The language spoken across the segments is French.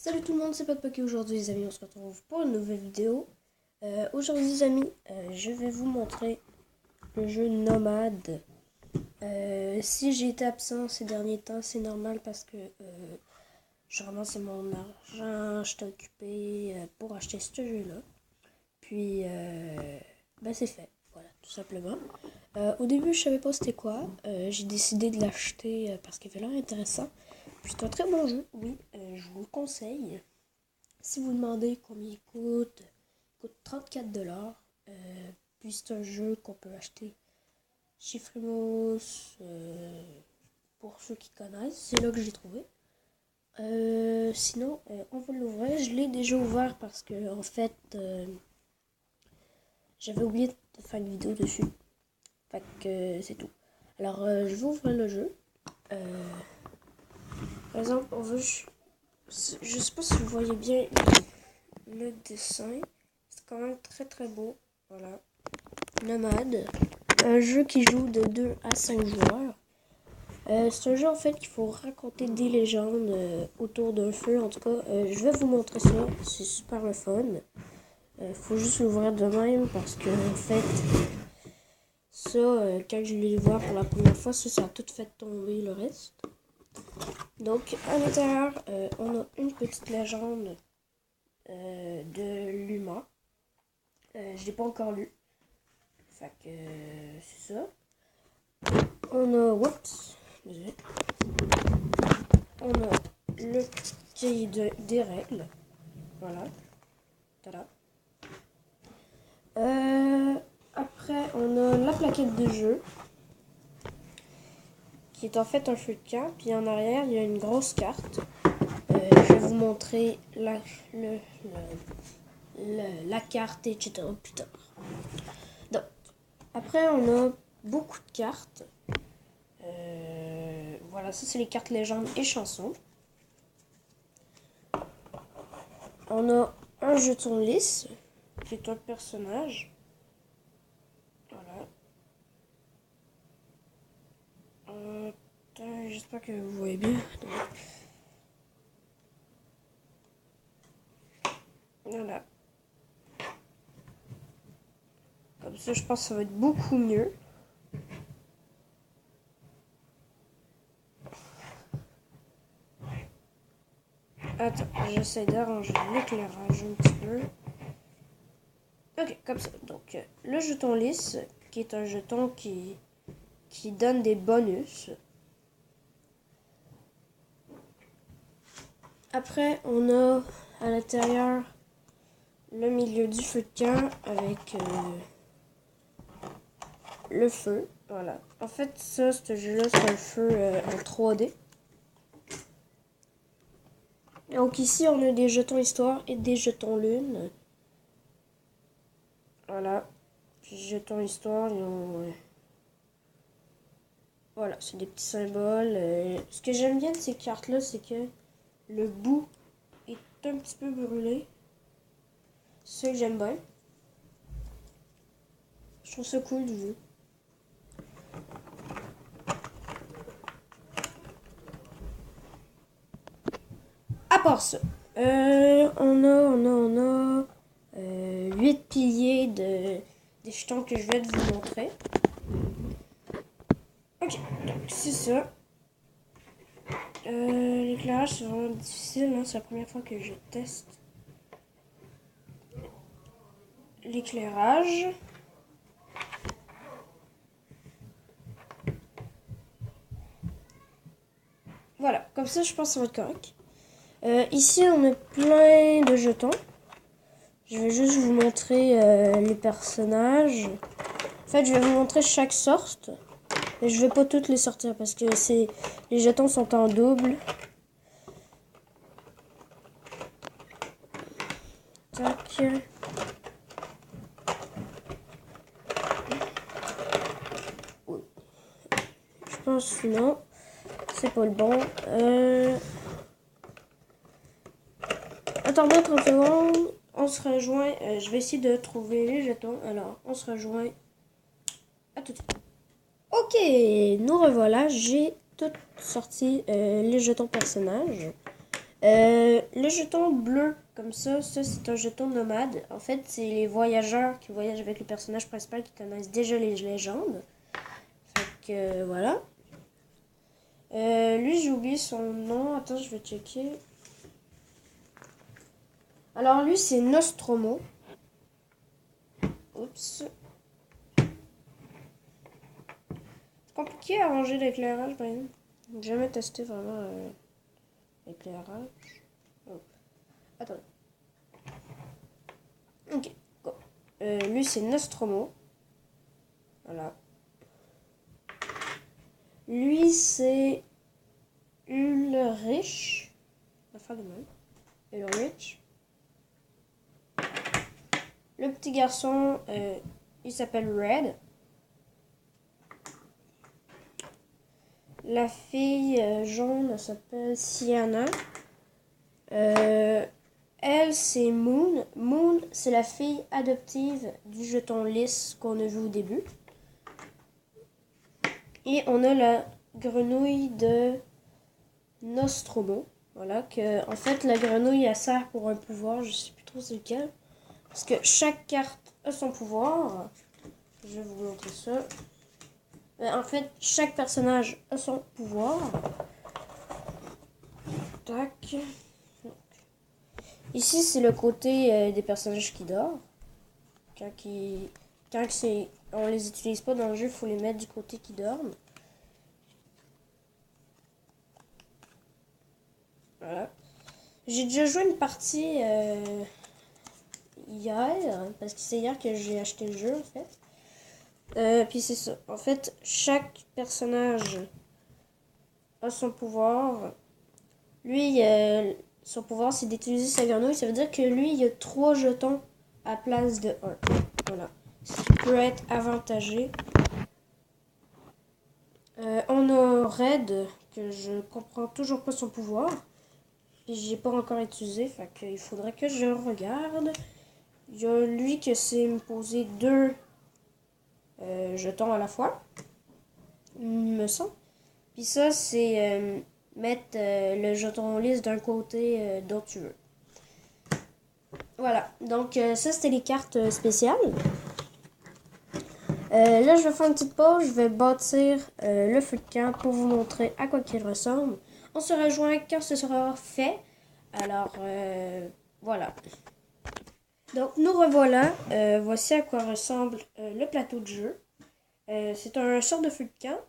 Salut tout le monde, c'est Poké. Aujourd'hui les amis, on se retrouve pour une nouvelle vidéo. Aujourd'hui les amis, je vais vous montrer le jeu Nomade. Si j'ai été absent ces derniers temps, c'est normal parce que je ramassais mon argent, j'étais occupé pour acheter ce jeu-là. Puis, c'est fait, voilà, tout simplement. Au début, je savais pas c'était quoi. J'ai décidé de l'acheter parce qu'il avait l'air intéressant. Puis c'est un très bon jeu, oui, je vous le conseille. Si vous demandez combien il coûte 34$. Puis c'est un jeu qu'on peut acheter chez Frimos, pour ceux qui connaissent. C'est là que j'ai trouvé. Sinon, on va l'ouvrir. Je l'ai déjà ouvert parce que, en fait, j'avais oublié de faire une vidéo dessus. Fait que c'est tout. Alors, je vais ouvrir le jeu. Par exemple, on veut. Je sais pas si vous voyez bien le dessin. C'est quand même très très beau. Voilà. Nomade. Un jeu qui joue de 2 à 5 joueurs. C'est un jeu en fait qu'il faut raconter des légendes autour d'un feu. En tout cas, je vais vous montrer ça. C'est super le fun. Faut juste l'ouvrir de même parce que en fait, ça, quand je l'ai voir pour la première fois, ça a tout fait tomber le reste. Donc, à l'intérieur, on a une petite légende de l'humain. Je l'ai pas encore lu. Fait que c'est ça. On a. Oups. Désolé. On a le cahier des règles. Voilà. Tada. Après, on a la plaquette de jeu. Qui est en fait un feu de camp. Puis en arrière, il y a une grosse carte. Je vais vous montrer la carte, etc. plus tard. Donc, après, on a beaucoup de cartes. Voilà, ça c'est les cartes légendes et chansons. On a un jeton lisse, qui est un personnage. Voilà. J'espère que vous voyez bien. Voilà. Comme ça, je pense que ça va être beaucoup mieux. Attends, j'essaie d'arranger l'éclairage un petit peu. Ok, comme ça. Donc, le jeton lisse, qui est un jeton qui donne des bonus. Après, on a à l'intérieur le milieu du feu de camp avec le feu. Voilà. En fait, ça, ce jeu-là, c'est un feu en 3D. Donc ici, on a des jetons histoire et des jetons lune. Voilà. Puis jetons histoire, ils ont... Voilà, c'est des petits symboles. Ce que j'aime bien de ces cartes-là, c'est que le bout est un petit peu brûlé. C'est ça que j'aime bien. Je trouve ça cool du jeu. À part ça, on a 8 piliers des jetons que je vais vous montrer. Ok, donc c'est ça. L'éclairage c'est vraiment difficile, hein, c'est la première fois que je teste l'éclairage. Voilà, comme ça je pense que ça va être correct. Ici on a plein de jetons. Je vais juste vous montrer les personnages. En fait je vais vous montrer chaque sorte. Mais je vais pas toutes les sortir parce que les jetons sont en double. Tac. Je pense que non. C'est pas le bon. Attendez 30 secondes. On se rejoint. Je vais essayer de trouver les jetons. Alors, on se rejoint. À tout de suite. Ok, nous revoilà. J'ai tout sorti les jetons personnages. Le jeton bleu, comme ça c'est un jeton nomade. En fait, c'est les voyageurs qui voyagent avec le personnage principal qui connaissent déjà les légendes. Fait que voilà. Lui, j'ai oublié son nom. Attends, je vais checker. Alors, lui, c'est Nostromo. Oups. C'est compliqué à ranger l'éclairage, par exemple. J'ai jamais testé vraiment l'éclairage. Oh. Attendez. Ok, go. Lui, c'est Nostromo. Voilà. Lui, c'est Ulrich. La fin de même. Ulrich. Le petit garçon, il s'appelle Red. La fille jaune, elle s'appelle Sienna. Elle, c'est Moon. Moon, c'est la fille adoptive du jeton lisse qu'on a vu au début. Et on a la grenouille de Nostromo. Voilà, que en fait, la grenouille, elle sert pour un pouvoir. Je sais plus trop c'est lequel. Parce que chaque carte a son pouvoir. Je vais vous montrer ça. En fait, chaque personnage a son pouvoir. Tac. Ici, c'est le côté des personnages qui dorment. Quand on les utilise pas dans le jeu, il faut les mettre du côté qui dorment. Voilà. J'ai déjà joué une partie hier, parce que c'est hier que j'ai acheté le jeu en fait. Puis c'est ça. En fait, chaque personnage a son pouvoir. Lui, son pouvoir, c'est d'utiliser sa grenouille. Ça veut dire que lui, il a 3 jetons à place de 1. Voilà. Ce qui peut être avantagé. On a Red, que je comprends toujours pas son pouvoir. Puis j'ai pas encore utilisé, fait qu'il faudrait que je regarde. Il y a lui qui sait me poser 2 jetons à la fois. Il me semble. Puis ça, c'est mettre le jeton lisse d'un côté dont tu veux. Voilà, donc ça c'était les cartes spéciales. Là, je vais faire une petite pause. Je vais bâtir le feu de camp pour vous montrer à quoi qu'il ressemble. On se rejoint quand ce sera fait. Alors, voilà. Donc, nous revoilà. Voici à quoi ressemble le plateau de jeu. C'est un sort de feu de camp.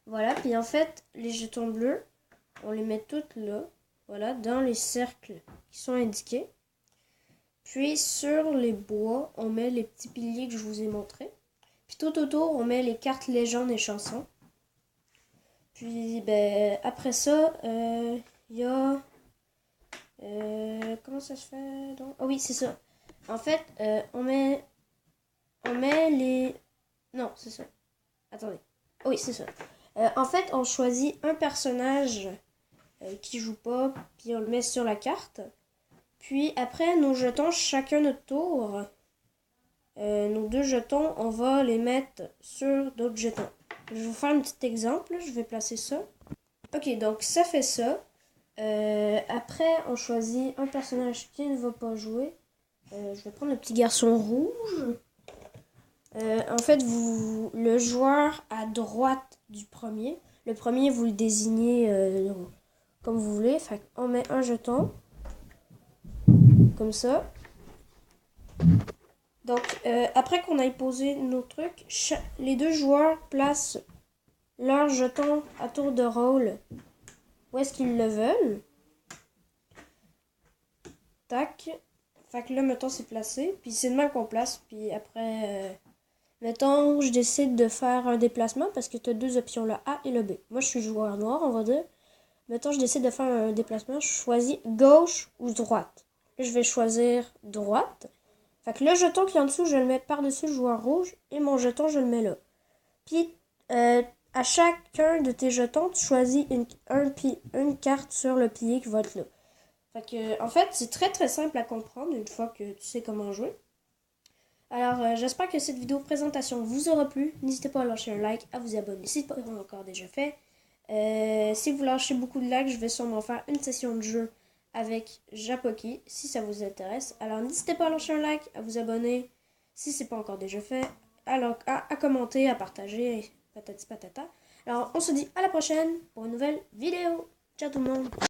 Voilà, puis en fait, les jetons bleus, on les met toutes là. Voilà, dans les cercles qui sont indiqués. Puis sur les bois, on met les petits piliers que je vous ai montrés. Puis tout autour, on met les cartes légendes et chansons. Puis ben, après ça, il y a... comment ça se fait donc? Ah oui, c'est ça. En fait, on met les... Non, c'est ça. Attendez. Oui, c'est ça. En fait, on choisit un personnage qui joue pas, puis on le met sur la carte. Puis après, nos jetons, chacun notre tour, nos 2 jetons, on va les mettre sur d'autres jetons. Je vais vous faire un petit exemple. Je vais placer ça. Ok, donc ça fait ça. Après, on choisit un personnage qui ne va pas jouer. Je vais prendre le petit garçon rouge. En fait, le joueur à droite du premier. Le premier, vous le désignez comme vous voulez. Fait on met un jeton. Comme ça. Donc, après qu'on ait posé nos trucs, les 2 joueurs placent leur jeton à tour de rôle où est-ce qu'ils le veulent. Tac. Fait que là, mettons, c'est placé. Puis c'est de même qu'on place. Puis après, mettons, je décide de faire un déplacement parce que tu as 2 options, le A et le B. Moi, je suis joueur noir, on va dire. Mettons, je décide de faire un déplacement. Je choisis gauche ou droite. Là, je vais choisir droite. Fait que le jeton qui est en dessous, je le mets par-dessus le joueur rouge. Et mon jeton, je le mets là. Puis, à chacun de tes jetons, tu choisis une carte sur le pilier qui va être là. Fait que, en fait, c'est très très simple à comprendre une fois que tu sais comment jouer. Alors, j'espère que cette vidéo présentation vous aura plu. N'hésitez pas à lâcher un like, à vous abonner si ce n'est pas encore déjà fait. Si vous lâchez beaucoup de likes, je vais sûrement faire une session de jeu avec Japoki, si ça vous intéresse. Alors n'hésitez pas à lâcher un like, à vous abonner, si c'est pas encore déjà fait, à commenter, à partager, patati patata. Alors on se dit à la prochaine pour une nouvelle vidéo. Ciao tout le monde!